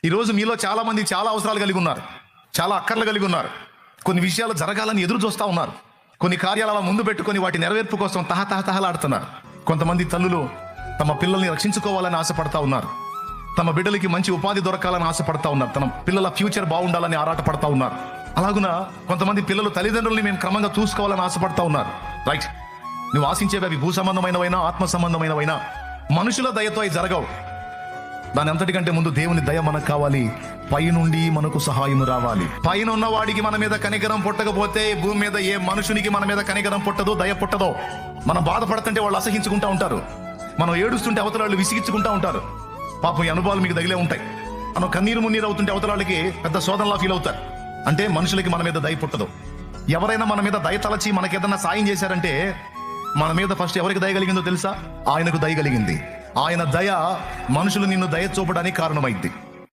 ఈరోజు మీలో చాలా మంది చాలా అవసరాలు కలిగి ఉన్నారు, చాలా అక్కర్లు కలిగి ఉన్నారు, కొన్ని విషయాలు జరగాలని ఎదురు చూస్తూ ఉన్నారు, కొన్ని కార్యాలు అలా ముందు పెట్టుకొని వాటి నెరవేర్పు కోసం తహతహలాడుతున్నారు. కొంతమంది తల్లులు తమ పిల్లల్ని రక్షించుకోవాలని ఆశపడతా ఉన్నారు, తమ బిడ్డలకి మంచి ఉపాధి దొరకాలని ఆశపడతా ఉన్నారు, తమ పిల్లల ఫ్యూచర్ బాగుండాలని ఆరాటపడతా ఉన్నారు. అలాగున కొంతమంది పిల్లలు తల్లిదండ్రుల్ని మేము క్రమంగా చూసుకోవాలని ఆశపడతా ఉన్నారు. రైట్, నువ్వు ఆశించేవి అవి భూ సంబంధమైనవైనా ఆత్మ సంబంధమైనవైనా మనుషుల దయతో అవి జరగవు. దాని అంతటికంటే ముందు దేవుని దయ మనకు కావాలి, పైనుండి మనకు సహాయం రావాలి. పైన ఉన్న వాడికి మన మీద కనికరం పుట్టకపోతే భూమి మీద ఏ మనుషునికి మన మీద కనికరం పుట్టదో, దయ పుట్టదో. మనం బాధపడుతుంటే వాళ్ళు అసహించుకుంటా ఉంటారు, మనం ఏడుస్తుంటే అవతల వాళ్ళు విసిగించుకుంటా ఉంటారు. పాపం ఈ అనుభవాలు మీకు తగిలే ఉంటాయి. మనం కన్నీరు మున్నీరు అవుతుంటే అవతల వాళ్ళకి పెద్ద శోధనలా ఫీల్ అవుతారు. అంటే మనుషులకి మన మీద దయ పుట్టదు. ఎవరైనా మన మీద దయ తలచి మనకి ఏదన్నా సాయం చేశారంటే మన మీద ఫస్ట్ ఎవరికి దయ కలిగిందో తెలుసా? ఆయనకు దయ కలిగింది. ఆయన దయ మనుషులు నిన్ను దయ చూపడానికి కారణమైంది.